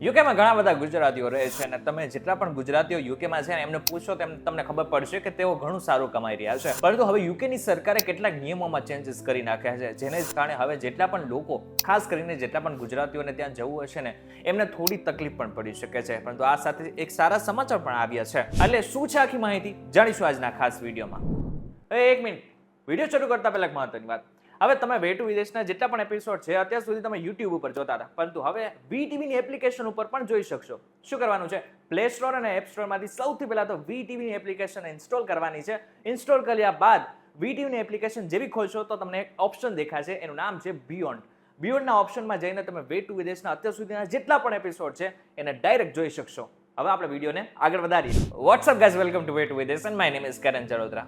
યુકેમાં ઘણા બધા ગુજરાતીઓ રહે છે અને તમે જેટલા પણ ગુજરાતીઓ યુકેમાં છે ને એમને પૂછો તો તમને ખબર પડશે કે તેઓ ઘણું સારું કમાઈ રહ્યા છે. પરંતુ હવે યુકેની સરકારે કેટલાક નિયમોમાં ચેન્જીસ કરી નાખ્યા છે, જેને કારણે હવે જેટલા પણ લોકો, ખાસ કરીને જેટલા પણ ગુજરાતીઓને ત્યાં જવું હશે ને એમને થોડી તકલીફ પણ પડી શકે છે. પરંતુ આ સાથે એક સારા સમાચાર પણ આવ્યા છે. એટલે શું છે આખી માહિતી જાણીશું આજના ખાસ વિડીયોમાં. એક મિનિટ, વિડીયો શરૂ કરતા પહેલા એક મહત્વની વાત. હવે તમે વે ટુ વિદેશના જેટલા પણ એપિસોડ છે અત્યાર સુધી તમે યુટ્યુબ ઉપર જોતા હતા, પરંતુ હવે વીટીવીની એપ્લિકેશન ઉપર પણ જોઈ શકશો. શું કરવાનું છે? પ્લે સ્ટોર અને એપ સ્ટોરમાંથી સૌથી પહેલા તો વીટીવીની એપ્લિકેશન ઇન્સ્ટોલ કરવાની છે. ઇન્સ્ટોલ કર્યા બાદ વીટીવીની એપ્લિકેશન જેવી ખોલશો તો તમને એક ઓપ્શન દેખાશે, એનું નામ છે બિયોન્ડ. બિયોન્ડના ઓપ્શનમાં જઈને તમે વે ટુ વિદેશના અત્યાર સુધીના જેટલા પણ એપિસોડ છે એને ડાયરેક્ટ જોઈ શકશો. હવે આપણે વિડીયોને આગળ વધારીએ. WhatsApp guys, welcome to way to વિદેશ એન્ડ માય નેમ ઇઝ કરણ ચરોતરા.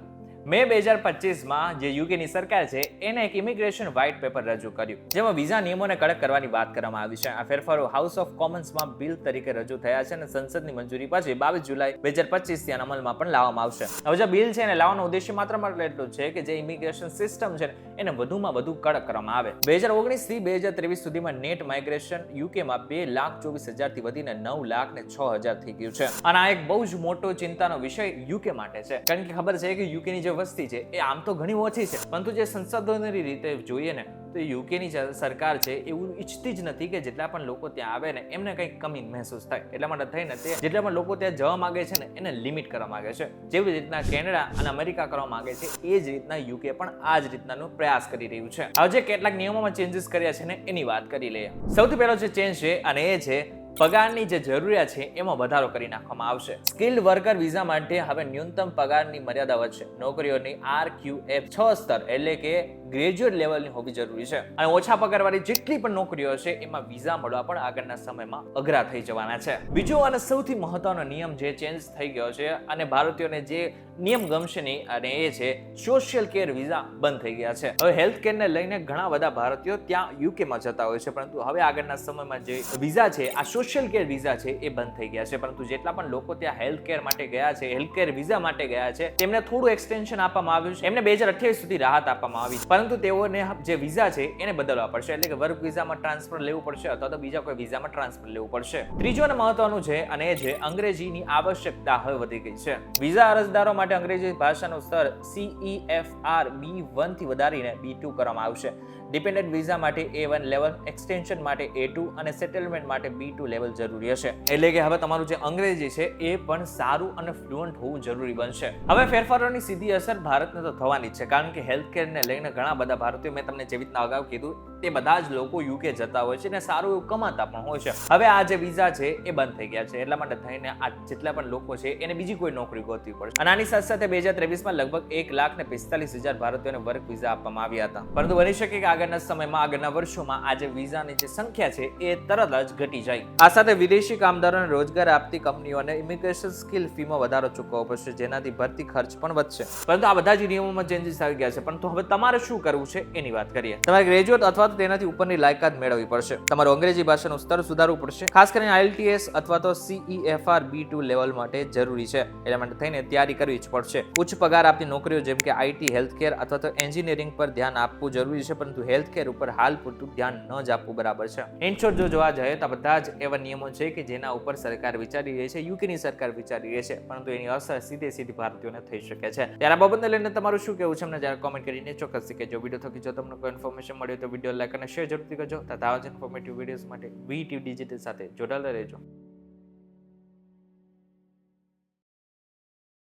મે 2025માં જે યુકેની સરકાર છે એને એક ઇમિગ્રેશન વ્હાઇટ પેપર રજૂ કર્યું, જેમાં વિઝા નિયમોને કડક કરવાની વાત કરવામાં આવી છે. આ ફેરફારો હાઉસ ઓફ કોમન્સમાં બિલ તરીકે રજૂ થયા છે અને સંસદની મંજૂરી પછી 22 જુલાઈ 2025 થી અમલમાં પણ લાવવામાં આવશે. હવે જે બિલ છે એને લાવવાનો ઉદ્દેશ્ય માત્ર એટલો છે કે જે ઇમિગ્રેશન સિસ્ટમ છે એને વધુમાં વધુ કડક કરવામાં આવે. 2019 થી 2023 સુધીમાં નેટ માઇગ્રેશન યુકેમાં 2,24,000 થી વધીને 9,06,000 થઈ ગયું છે. અને આ એક બહુ જ મોટો ચિંતાનો વિષય યુકે માટે છે, કારણ કે ખબર છે કે યુકેની વસ્તી છે એ આમ તો ઘણી ઓછી છે, પરંતુ જે સંસાધનોની રીતે જોઈએ ને તો યુકેની સરકાર છે એવું ઈચ્છતી જ નથી કે જેટલા પણ લોકો ત્યાં આવે ને એમને કંઈક કમી મહેસૂસ થાય. એટલા માટે થઈને તે જેટલા પણ લોકો ત્યાં જવા માંગે છે ને એને લિમિટ કરવા માંગે છે. જેવી રીતના કેનેડા અને અમેરિકા કરવા માંગે છે એ જ રીતના યુકે પણ આ જ રીતનાનો પ્રયાસ કરી રહ્યું છે. હવે જે કેટલાક નિયમોમાં ચેન્જીસ કર્યા છે ને એની વાત કરી લઈએ. સૌથી પહેલો જે ચેન્જ છે અને એ છે પગારની જે જરૂરિયાત છે એમાં વધારો કરી નાખવામાં આવશે. સ્કિલ્ડ વર્કર વિઝા માટે હવે ન્યૂનતમ પગારની મર્યાદા વધશે. નોકરીઓની RQF 6 સ્તર એટલે કે ગ્રેજ્યુએટ લેવલની હોવી જરૂરી છે. અને ઓછા પગારવાળી જેટલી પણ નોકરીઓ છે એમાં વિઝા મળવા પણ આગળના સમયમાં અઘરા થઈ જવાના છે. બીજો અને સૌથી મહત્વનો નિયમ જે ચેન્જ થઈ ગયો છે અને ભારતીયોને જે નિયમ ગમશે નહીં અને એ છે સોશિયલ કેર વિઝા બંધ થઈ ગયા છે. હવે હેલ્થ કેરને લઈને ઘણા બધા ભારતીયો ત્યાં યુકેમાં જતા હોય છે, પરંતુ હવે આગળના સમયમાં જે વિઝા છે આ સોશિયલ કેર વિઝા છે એ બંધ થઈ ગયા છે. પરંતુ જેટલા પણ લોકો ત્યાં હેલ્થ કેર માટે ગયા છે, હેલ્થ કેર વિઝા માટે ગયા છે, તેમને થોડું એક્સટેન્શન આપવામાં આવ્યું છે. એમને 2028 સુધી રાહત આપવામાં આવી, પરંતુ તેઓને જે વિઝા છે એને બદલવા પડશે. એટલે કે વર્ક વિઝામાં ટ્રાન્સફર લેવું પડશે અથવા તો બીજા કોઈ વિઝામાં ટ્રાન્સફર લેવું પડશે. ત્રીજું અને મહત્વનું છે અને એ છે અંગ્રેજીની આવશ્યકતા હવે વધી ગઈ છે. વિઝા અરજદારો માટે અંગ્રેજી ભાષાનું સ્તર CEFR B1 થી વધારીને B2 કરવામાં આવશે. ડિપેન્ડન્ટ વિઝા માટે A1 લેવલ, એક્સટેન્શન માટે A2 અને સેટલમેન્ટ માટે B2 લેવલ જરૂરી હશે. એટલે કે હવે તમારું જે અંગ્રેજી છે એ પણ સારું અને ફ્લુઅન્ટ હોવું જરૂરી બનશે. હવે ફેરફારોની સીધી અસર ભારતને તો થવાની જ છે, કારણ કે હેલ્થ કેરને લઈને ઘણા બધા ભારતીયો, મેં તમને જેવી રીતના અગાઉ કીધું, તે બધા જ લોકો યુકે જતા હોય છે અને સારું એવું કમાતા પણ હોય છે. હવે આ જે વિઝા છે એ બંધ થઈ ગયા છે, એટલા માટે થઈને આ જેટલા પણ લોકો છે એને બીજી કોઈ નોકરી ગોતવી પડશે. અને આની સાથે સાથે 2023માં લગભગ 1,45,000 ભારતીયોને વર્ક વિઝા આપવામાં આવ્યા હતા. પરંતુ બની શકે કે આગળના સમયમાં, આગળના વર્ષોમાં આ જે વિઝાની જે સંખ્યા છે એ તરત જ ઘટી જાય. આ સાથે વિદેશી કામદારોને રોજગાર આપતી કંપનીઓને ઇમિગ્રેશન સ્કિલ ફીમાં વધારો ચૂકવવો પડશે, જેનાથી ભરતી ખર્ચ પણ વધશે. પરંતુ આ બધા જ નિયમોમાં ચેન્જીસ આવી ગયા છે. પરંતુ હવે તમારે શું કરવું છે એની વાત કરીએ. તમારે ગ્રેજ્યુએટ અથવા તો તેનાથી ઉપરની લાયકાત મેળવવી પડશે. તમારું અંગ્રેજી ભાષાનું સ્તર સુધારવું પડશે. ખાસ કરીને IELTS અથવા તો CEFR B2 લેવલ માટે જરૂરી છે. એટલા માટે થઈને તૈયારી કરવી જ પડશે. ઉચ્ચ પગાર આપતી નોકરીઓ જેમ કે IT, હેલ્થકેર અથવા તો એન્જિનિયરિંગ પર ધ્યાન આપવું જરૂરી છે, પરંતુ હેલ્થકેર ઉપર હાલ પૂરતું ધ્યાન ન જ આપવું બરાબર છે. ઇન શોર્ટ જો જોવા જાય તો બધા જ એવા નિયમો છે કે જેના ઉપર સરકાર વિચારી રહી છે, યુકેની સરકાર વિચારી રહી છે, પરંતુ એની અસર સીધી ભારતીયોને થઈ શકે છે. ત્યારે આ બાબતને લઈને તમારું શું કહેવું છે અમને જ્યારે કોમેન્ટ કરીને ચોક્કસ કહેજો. વિડીયો થકી જો તમને કોઈ ઇન્ફોર્મેશન મળ્યું તો વિડીયો લાઈક અને શેર જરૂરથી કરજો. તથા આવા જ ઇન્ફોર્મેટિવ વિડીયોઝ માટે VTV ડિજિટલ સાથે જોડાયેલા રહેજો.